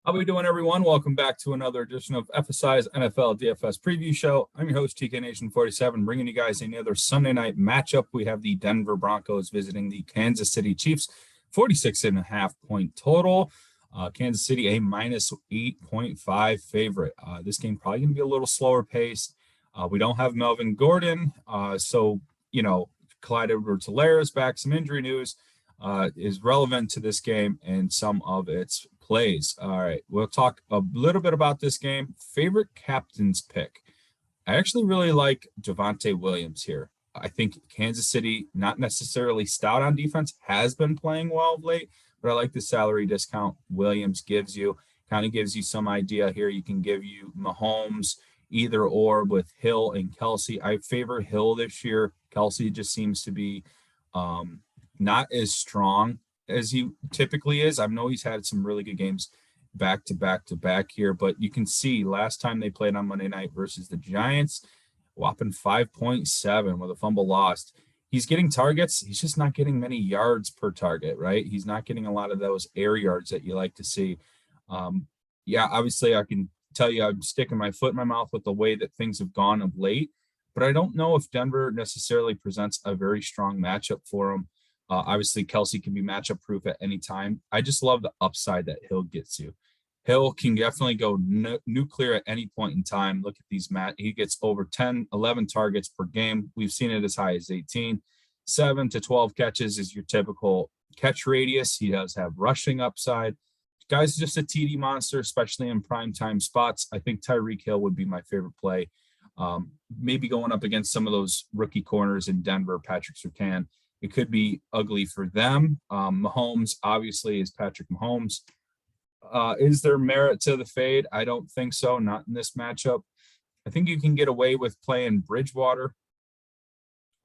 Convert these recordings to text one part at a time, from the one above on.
How we doing, everyone? Welcome back to another edition of FSI's NFL DFS Preview Show. I'm your host, TK Nation 47, bringing you guys another Sunday night matchup. We have the Denver Broncos visiting the Kansas City Chiefs, 46.5-point total. Kansas City a minus 8.5 favorite. This game probably going to be a little slower paced. We don't have Melvin Gordon, so Clyde Edwards-Helaire back. Some injury news is relevant to this game and some of its plays. All right, we'll talk a little bit about this game. Favorite captain's pick. I actually really like Javonte Williams here. I think Kansas City, not necessarily stout on defense, has been playing well of late, but I like the salary discount Williams gives you. Kind of gives you some idea here. You can give you Mahomes, either or with Hill and Kelsey. I favor Hill this year. Kelsey just seems to be not as strong as he typically is. I know he's had some really good games back to back here, but you can see last time they played on Monday night versus the Giants, whopping 5.7 with a fumble lost. He's getting targets. He's just not getting many yards per target, right? He's not getting a lot of those air yards that you like to see. Obviously I can tell you I'm sticking my foot in my mouth with the way that things have gone of late, but I don't know if Denver necessarily presents a very strong matchup for him. Obviously, Kelsey can be matchup proof at any time. I just love the upside that Hill gets you. Hill can definitely go nuclear at any point in time. Look at these, he gets over 10, 11 targets per game. We've seen it as high as 18. 7 to 12 catches is your typical catch radius. He does have rushing upside. Guy's just a TD monster, especially in primetime spots. I think Tyreek Hill would be my favorite play. Maybe going up against some of those rookie corners in Denver, Patrick Surtain. It could be ugly for them. Mahomes, obviously, is Patrick Mahomes. Is there merit to the fade? I don't think so, not in this matchup. I think you can get away with playing Bridgewater.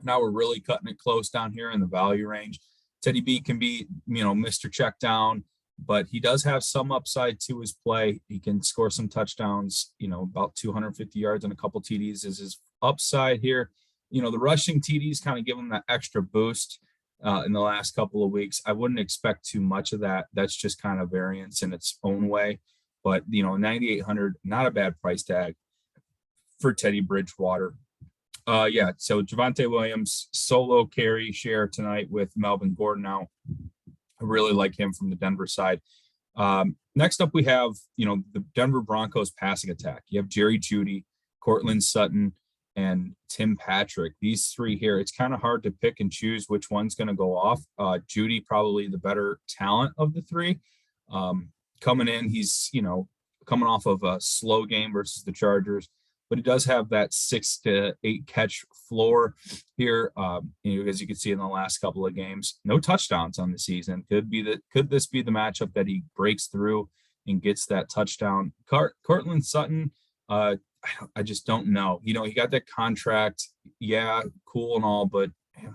Now we're really cutting it close down here in the value range. Teddy B can be, Mr. Check Down, but he does have some upside to his play. He can score some touchdowns, about 250 yards and a couple TDs is his upside here. The rushing TDs kind of give them that extra boost in the last couple of weeks. I wouldn't expect too much of that. That's just kind of variance in its own way. But, 9,800, not a bad price tag for Teddy Bridgewater. So Javonte Williams, solo carry share tonight with Melvin Gordon out. I really like him from the Denver side. Next up, we have, the Denver Broncos passing attack. You have Jerry Jeudy, Cortland Sutton, and Tim Patrick. These three here, it's kind of hard to pick and choose which one's going to go off. Jeudy, probably the better talent of the three. Coming in, he's, coming off of a slow game versus the Chargers, but he does have that 6 to 8 catch floor here. As you can see in the last couple of games, no touchdowns on the season. Could this be the matchup that he breaks through and gets that touchdown? Cortland Sutton, I just don't know. He got that contract. Yeah, cool and all, but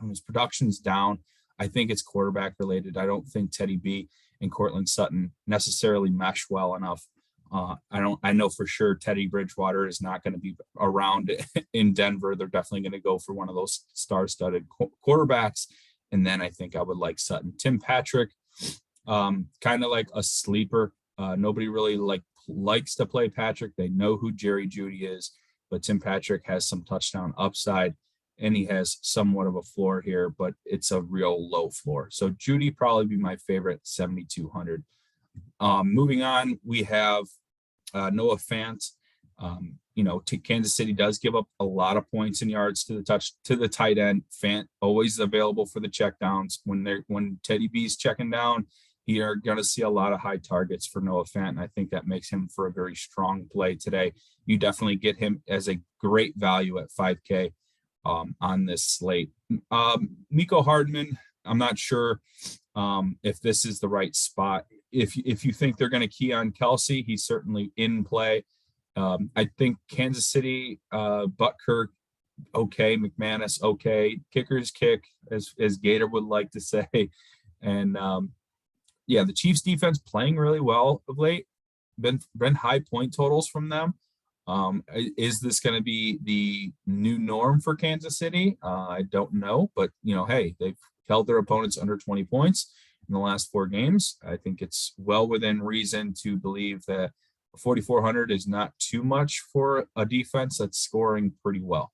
his production's down. I think it's quarterback related. I don't think Teddy B and Cortland Sutton necessarily mesh well enough. I know for sure Teddy Bridgewater is not going to be around in Denver. They're definitely going to go for one of those star-studded quarterbacks. And then I think I would like Sutton. Tim Patrick, kind of like a sleeper. Nobody really likes to play Patrick. They know who Jerry Jeudy is, but Tim Patrick has some touchdown upside and he has somewhat of a floor here, but it's a real low floor. So Jeudy probably be my favorite, 7,200. Moving on, we have Noah Fant. Kansas City does give up a lot of points and yards to the tight end. Fant always available for the checkdowns. When Teddy B's checking down, you're going to see a lot of high targets for Noah Fant, and I think that makes him for a very strong play today. You definitely get him as a great value at 5K on this slate. Mecole Hardman, I'm not sure if this is the right spot. If you think they're going to key on Kelsey, he's certainly in play. I think Kansas City, Butker, okay, McManus, okay, kickers kick, as Gator would like to say, and the Chiefs defense playing really well of late. Been high point totals from them. Is this going to be the new norm for Kansas City? I don't know, but hey, they've held their opponents under 20 points. in the last 4 games. I think it's well within reason to believe that 4,400 is not too much for a defense that's scoring pretty well.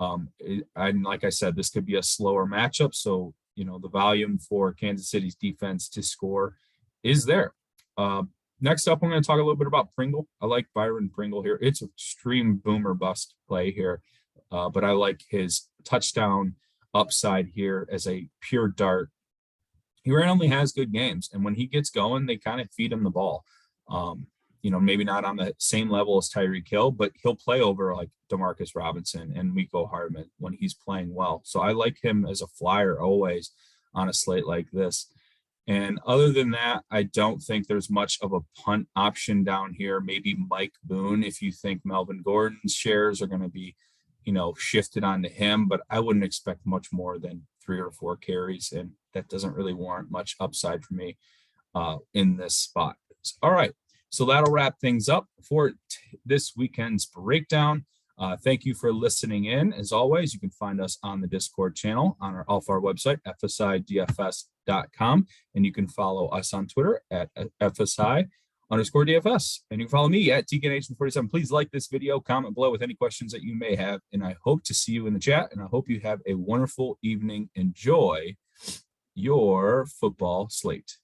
And like I said, this could be a slower matchup. So, the volume for Kansas City's defense to score is there. Next up, I'm going to talk a little bit about Pringle. I like Byron Pringle here. It's an extreme boomer bust play here, but I like his touchdown upside here as a pure dart. He randomly has good games, and when he gets going, they kind of feed him the ball. Maybe not on the same level as Tyreek Hill, but he'll play over like Demarcus Robinson and Mecole Hardman when he's playing well. So I like him as a flyer always on a slate like this. And other than that, I don't think there's much of a punt option down here. Maybe Mike Boone, if you think Melvin Gordon's shares are going to be, shifted onto him, but I wouldn't expect much more than 3 or 4 carries. And that doesn't really warrant much upside for me in this spot. All right. So that'll wrap things up for this weekend's breakdown. Thank you for listening in. As always, you can find us on the Discord channel on our website, fsidfs.com. And you can follow us on Twitter at FSI_DFS. And you can follow me at TKNation47. Please like this video, comment below with any questions that you may have. And I hope to see you in the chat. And I hope you have a wonderful evening. Enjoy your football slate.